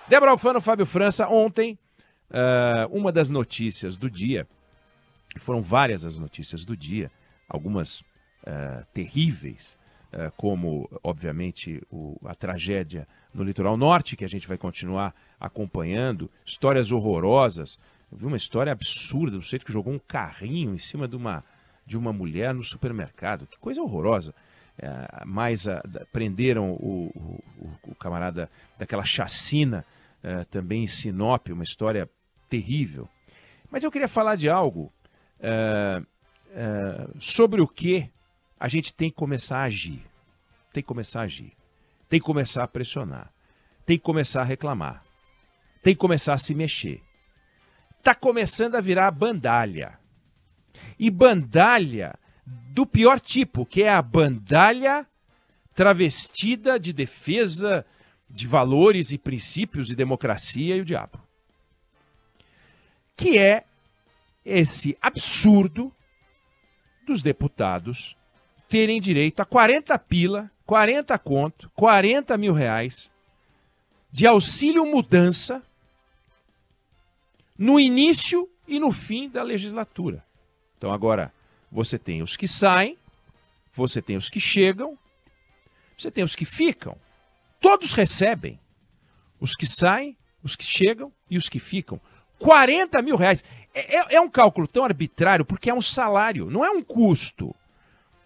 Débora Alfano, Fábio França, ontem, uma das notícias do dia, foram várias as notícias do dia, algumas terríveis, como, obviamente, a tragédia no litoral norte, que a gente vai continuar acompanhando, histórias horrorosas. Eu vi uma história absurda do sujeito que jogou um carrinho em cima de uma mulher no supermercado. Que coisa horrorosa. Mas prenderam o camarada daquela chacina também em Sinop, uma história terrível. Mas eu queria falar de algo sobre o que a gente tem que começar a agir. Tem que começar a agir. Tem que começar a pressionar. Tem que começar a reclamar. Tem que começar a se mexer. Está começando a virar bandalha. E bandalha do pior tipo, que é a bandalha travestida de defesa de valores e princípios de democracia e o diabo. Que é esse absurdo dos deputados terem direito a 40 pila, 40 conto, 40 mil reais de auxílio mudança no início e no fim da legislatura. Então agora você tem os que saem, você tem os que chegam, você tem os que ficam. Todos recebem. Os que saem, os que chegam e os que ficam. 40 mil reais. É um cálculo tão arbitrário porque é um salário, não é um custo.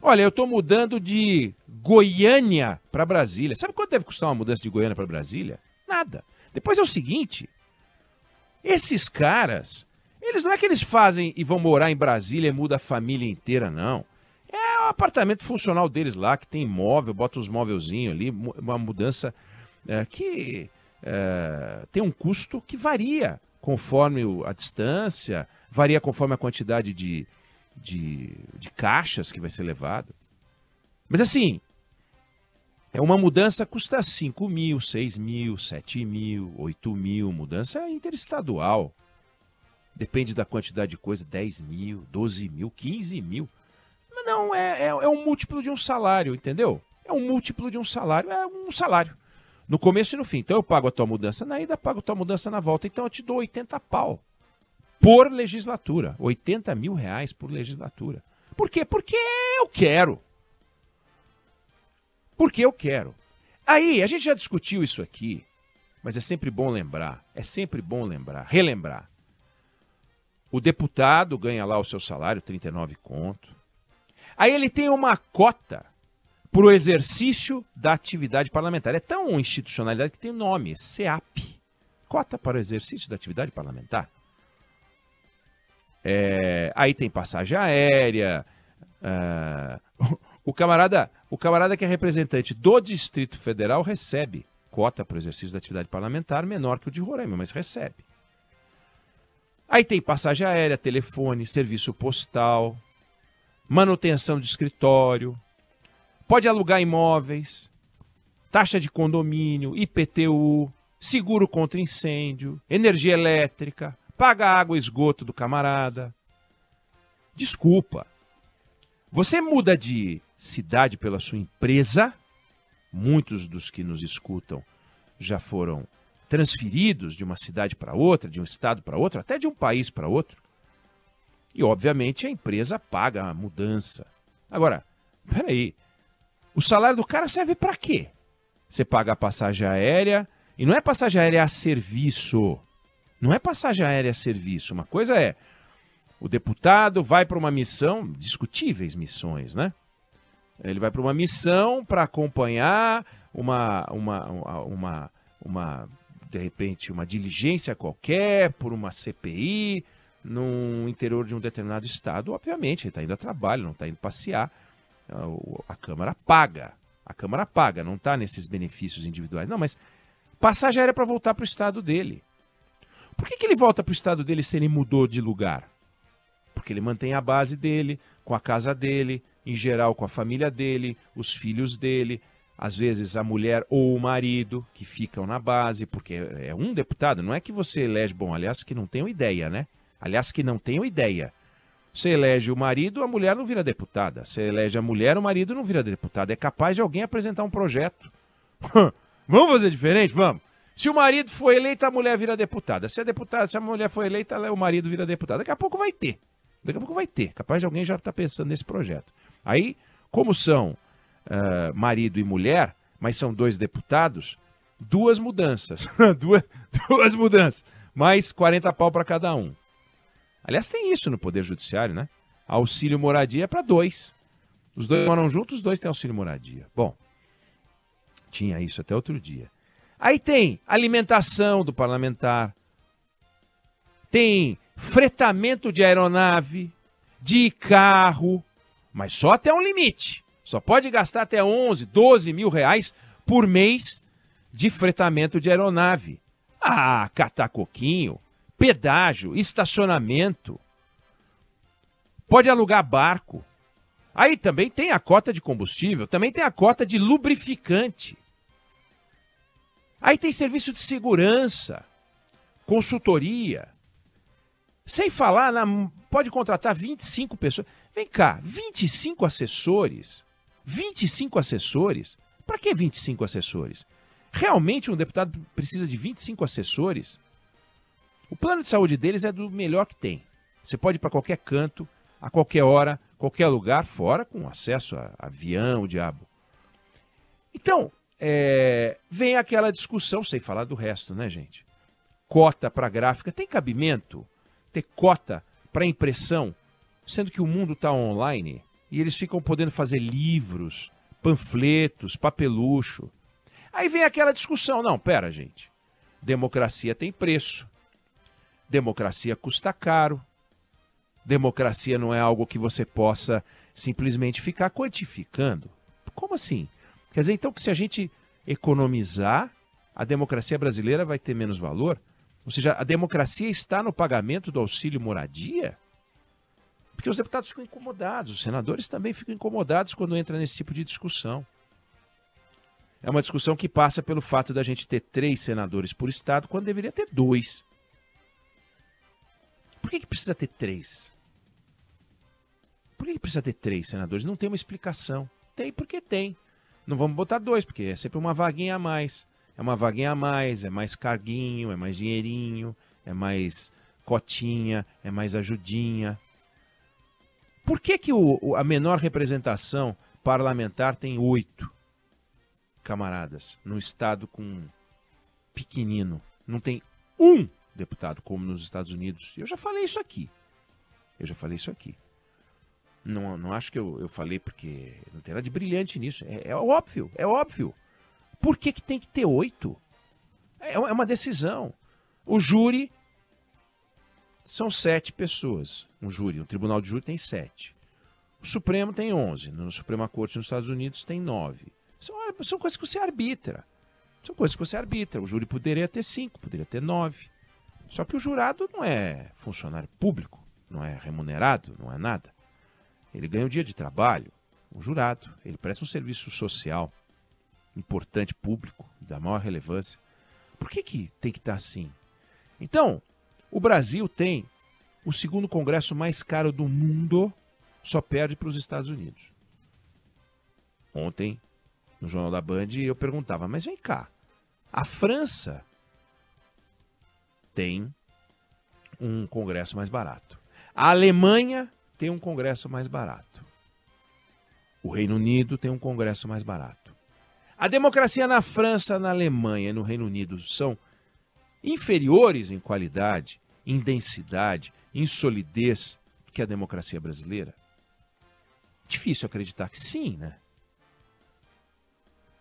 Olha, eu estou mudando de Goiânia para Brasília. Sabe quanto deve custar uma mudança de Goiânia para Brasília? Nada. Depois é o seguinte, esses caras, eles não é que eles fazem e vão morar em Brasília e muda a família inteira, não. É o apartamento funcional deles lá, que tem móvel, bota os móvelzinhos ali, uma mudança que tem um custo que varia conforme a distância, varia conforme a quantidade de caixas que vai ser levado. Mas assim, uma mudança custa 5 mil, 6 mil, 7 mil, 8 mil, mudança interestadual. Depende da quantidade de coisa, 10 mil, 12 mil, 15 mil. Mas não, é um múltiplo de um salário, entendeu? É um múltiplo de um salário, é um salário. No começo e no fim. Então eu pago a tua mudança na ida, pago a tua mudança na volta. Então eu te dou 80 pau por legislatura. 80 mil reais por legislatura. Por quê? Porque eu quero. Porque eu quero. Aí, a gente já discutiu isso aqui, mas é sempre bom lembrar, relembrar. O deputado ganha lá o seu salário, 39 conto. Aí ele tem uma cota para o exercício da atividade parlamentar. É tão institucionalidade que tem um nome, CEAP. Cota para o exercício da atividade parlamentar. Aí tem passagem aérea. O camarada que é representante do Distrito Federal recebe cota para o exercício da atividade parlamentar menor que o de Roraima, mas recebe. Aí tem passagem aérea, telefone, serviço postal, manutenção de escritório, pode alugar imóveis, taxa de condomínio, IPTU, seguro contra incêndio, energia elétrica, paga água e esgoto do camarada. Desculpa. Você muda de cidade pela sua empresa, muitos dos que nos escutam já foram transferidos de uma cidade para outra, de um estado para outro, até de um país para outro. E, obviamente, a empresa paga a mudança. Agora, peraí, o salário do cara serve para quê? Você paga a passagem aérea, e não é passagem aérea a serviço. Não é passagem aérea a serviço. Uma coisa é, o deputado vai para uma missão, discutíveis missões, né? Ele vai para uma missão para acompanhar de repente, uma diligência qualquer por uma CPI no interior de um determinado estado. Obviamente, ele está indo a trabalho, não está indo passear. A Câmara paga. A Câmara paga, não está nesses benefícios individuais. Não, mas passagem aérea para voltar para o estado dele. Por que ele volta para o estado dele se ele mudou de lugar? Porque ele mantém a base dele, com a casa dele, em geral com a família dele, os filhos dele, às vezes a mulher ou o marido que ficam na base, porque é um deputado, não é que você elege, bom, aliás, que não tenho ideia, né? Aliás, que não tenho ideia. Você elege o marido, a mulher não vira deputada. Você elege a mulher, o marido não vira deputado. É capaz de alguém apresentar um projeto. Vamos fazer diferente? Vamos. Se o marido for eleito, a mulher vira deputada. Se a mulher for eleita, o marido vira deputado. Daqui a pouco vai ter. Capaz de alguém já estar pensando nesse projeto. Aí, como são marido e mulher, mas são 2 deputados, 2 mudanças. duas mudanças. Mais 40 pau para cada um. Aliás, tem isso no Poder Judiciário, né? Auxílio moradia é para 2. Os 2 moram juntos, os 2 têm auxílio moradia. Bom, tinha isso até outro dia. Aí tem alimentação do parlamentar, tem fretamento de aeronave, de carro, mas só até um limite. Só pode gastar até 11, 12 mil reais por mês de fretamento de aeronave. Ah, catar coquinho, pedágio, estacionamento. Pode alugar barco. Aí também tem a cota de combustível, também tem a cota de lubrificante. Aí tem serviço de segurança, consultoria. Sem falar, pode contratar 25 pessoas. Vem cá, 25 assessores? 25 assessores? Para que 25 assessores? Realmente um deputado precisa de 25 assessores? O plano de saúde deles é do melhor que tem. Você pode ir para qualquer canto, a qualquer hora, qualquer lugar, fora com acesso a avião, o diabo. Então, vem aquela discussão, sem falar do resto, né, gente? Cota para gráfica. Tem cabimento ter cota para impressão, sendo que o mundo está online e eles ficam podendo fazer livros, panfletos, papelucho. Aí vem aquela discussão. Não, pera, gente. Democracia tem preço. Democracia custa caro. Democracia não é algo que você possa simplesmente ficar quantificando. Como assim? Quer dizer, então, que se a gente economizar, a democracia brasileira vai ter menos valor? Ou seja, a democracia está no pagamento do auxílio moradia? Porque os deputados ficam incomodados, os senadores também ficam incomodados quando entra nesse tipo de discussão. É uma discussão que passa pelo fato da gente ter 3 senadores por estado, quando deveria ter 2. Por que precisa ter 3? Por que precisa ter 3 senadores? Não tem uma explicação. Tem porque tem. Não vamos botar 2, porque é sempre uma vaguinha a mais. É uma vaguinha a mais, é mais carguinho, é mais dinheirinho, é mais cotinha, é mais ajudinha. Por que a menor representação parlamentar tem 8 camaradas num estado pequenino? Não tem um deputado como nos Estados Unidos. Eu já falei isso aqui. Não acho que eu falei porque não tem nada de brilhante nisso. É óbvio. Por que tem que ter 8? É uma decisão. O júri são 7 pessoas. Um tribunal de júri tem 7. O Supremo tem 11. Na Suprema Corte nos Estados Unidos tem 9. São coisas que você arbitra. O júri poderia ter 5, poderia ter 9. Só que o jurado não é funcionário público, não é remunerado, não é nada. Ele ganha um dia de trabalho. O jurado, ele presta um serviço social importante, público, da maior relevância. Por que tem que estar assim? Então, o Brasil tem o 2º congresso mais caro do mundo, só perde para os Estados Unidos. Ontem, no Jornal da Band, eu perguntava, mas vem cá, a França tem um congresso mais barato. A Alemanha tem um congresso mais barato. O Reino Unido tem um congresso mais barato. A democracia na França, na Alemanha e no Reino Unido são inferiores em qualidade, em densidade, em solidez que a democracia brasileira? Difícil acreditar que sim, né?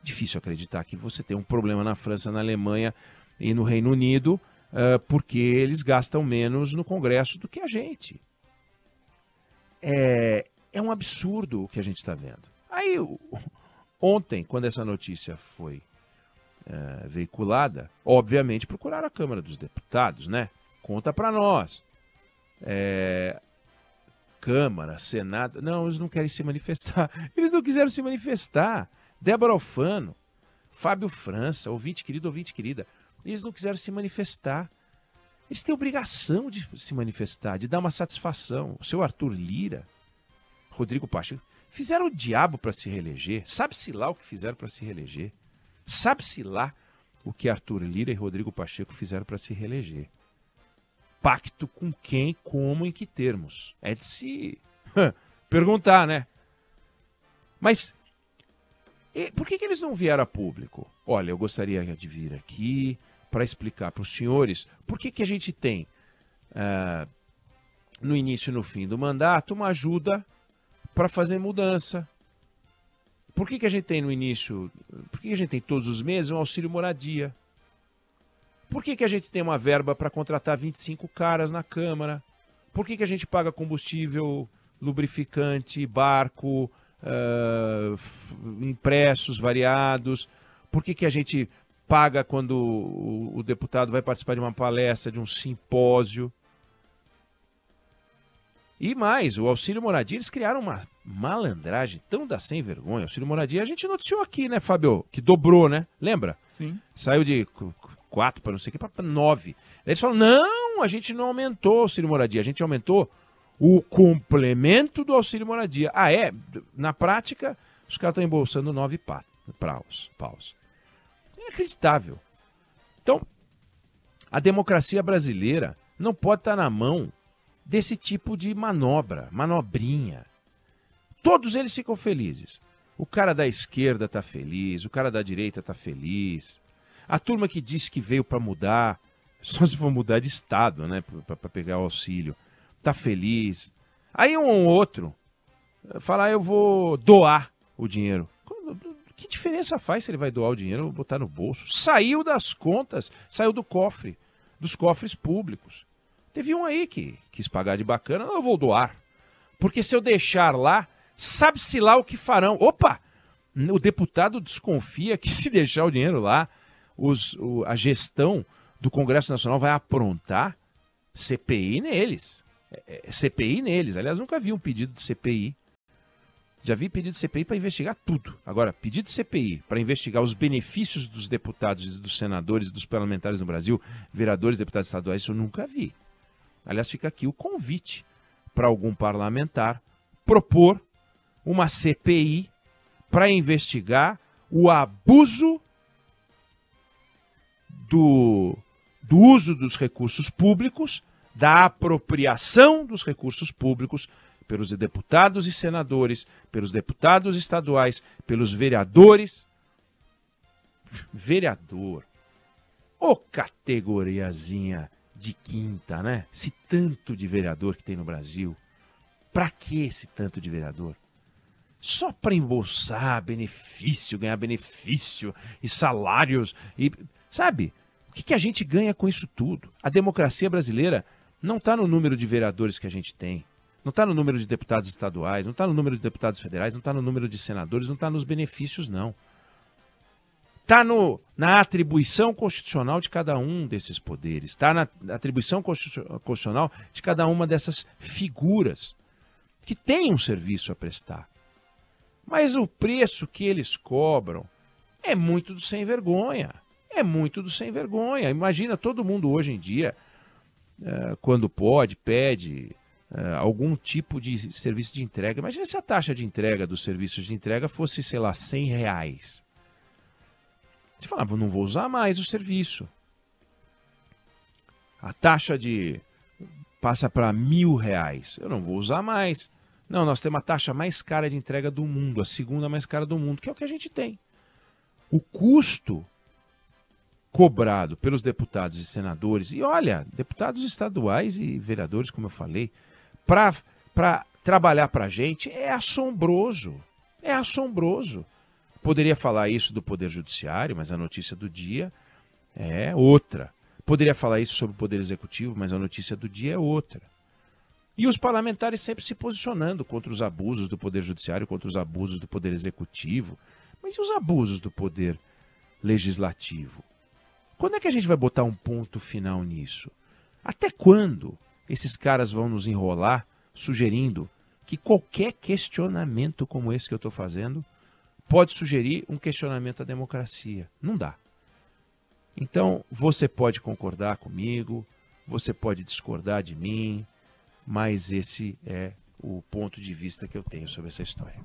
Difícil acreditar que você tem um problema na França, na Alemanha e no Reino Unido porque eles gastam menos no Congresso do que a gente. É um absurdo o que a gente está vendo. Aí, ontem, quando essa notícia foi veiculada, obviamente procuraram a Câmara dos Deputados, né? Conta para nós. Câmara, Senado... Não, eles não querem se manifestar. Eles não quiseram se manifestar. Débora Alfano, Fábio França, ouvinte querido, ouvinte querida, eles não quiseram se manifestar. Eles têm obrigação de se manifestar, de dar uma satisfação. O seu Arthur Lira, Rodrigo Pacheco, fizeram o diabo para se reeleger. Sabe-se lá o que fizeram para se reeleger. Sabe-se lá o que Arthur Lira e Rodrigo Pacheco fizeram para se reeleger. Pacto com quem, como, em que termos? É de se perguntar, né? Mas por que eles não vieram a público? Olha, eu gostaria de vir aqui para explicar para os senhores por que a gente tem, no início e no fim do mandato, uma ajuda para fazer mudança. Por que a gente tem no início, por que a gente tem todos os meses um auxílio moradia? Por que a gente tem uma verba para contratar 25 caras na Câmara? Por que a gente paga combustível, lubrificante, barco, impressos variados? Por que a gente paga quando o deputado vai participar de uma palestra, de um simpósio? E mais, o auxílio moradia, eles criaram uma malandragem tão da sem vergonha. O auxílio moradia a gente noticiou aqui, né, Fábio? Que dobrou, né? Lembra? Sim. Saiu de 4 para não sei o que, para 9. Aí eles falam, não, a gente não aumentou o auxílio moradia, a gente aumentou o complemento do auxílio moradia. Ah, é? Na prática, os caras estão embolsando 9 paus. Inacreditável. Então, a democracia brasileira não pode estar na mão desse tipo de manobrinha. Todos eles ficam felizes. O cara da esquerda está feliz, o cara da direita está feliz. A turma que disse que veio para mudar, só se for mudar de estado, né, para pegar o auxílio, está feliz. Aí um ou outro fala, eu vou doar o dinheiro. Que diferença faz se ele vai doar o dinheiro ou botar no bolso? Saiu das contas, saiu do cofre, dos cofres públicos. Teve um aí que quis pagar de bacana, não, eu vou doar. Porque se eu deixar lá, sabe-se lá o que farão. Opa! O deputado desconfia que se deixar o dinheiro lá, a gestão do Congresso Nacional vai aprontar CPI neles. CPI neles. Aliás, nunca vi um pedido de CPI. Já vi pedido de CPI para investigar tudo. Agora, pedido de CPI para investigar os benefícios dos deputados, dos senadores, dos parlamentares no Brasil, vereadores, deputados estaduais, isso eu nunca vi. Aliás, fica aqui o convite para algum parlamentar propor uma CPI para investigar o abuso do uso dos recursos públicos, da apropriação dos recursos públicos pelos deputados e senadores, pelos deputados estaduais, pelos vereadores. Vereador. Ô categoriazinha de quinta, né? Esse tanto de vereador que tem no Brasil. Pra que esse tanto de vereador? Só para embolsar benefício, ganhar benefício e salários e... Sabe? O que a gente ganha com isso tudo? A democracia brasileira não está no número de vereadores que a gente tem. Não está no número de deputados estaduais, não está no número de deputados federais, não está no número de senadores, não está nos benefícios, não. Está na atribuição constitucional de cada um desses poderes. Está na atribuição constitucional de cada uma dessas figuras que têm um serviço a prestar. Mas o preço que eles cobram é muito do sem vergonha. É muito do sem vergonha. Imagina todo mundo hoje em dia, quando pode, pede algum tipo de serviço de entrega. Imagina se a taxa de entrega dos serviços de entrega fosse, sei lá, R$100. Você falava, não vou usar mais o serviço. A taxa passa para R$1.000. Eu não vou usar mais. Não, nós temos a taxa mais cara de entrega do mundo, a segunda mais cara do mundo, que é o que a gente tem. O custo cobrado pelos deputados e senadores, e olha, deputados estaduais e vereadores, como eu falei, para trabalhar para a gente é assombroso. É assombroso. Poderia falar isso do Poder Judiciário, mas a notícia do dia é outra. Poderia falar isso sobre o Poder Executivo, mas a notícia do dia é outra. E os parlamentares sempre se posicionando contra os abusos do Poder Judiciário, contra os abusos do Poder Executivo. Mas e os abusos do Poder Legislativo? Quando é que a gente vai botar um ponto final nisso? Até quando esses caras vão nos enrolar sugerindo que qualquer questionamento como esse que eu estou fazendo pode sugerir um questionamento à democracia? Não dá. Então, você pode concordar comigo, você pode discordar de mim, mas esse é o ponto de vista que eu tenho sobre essa história.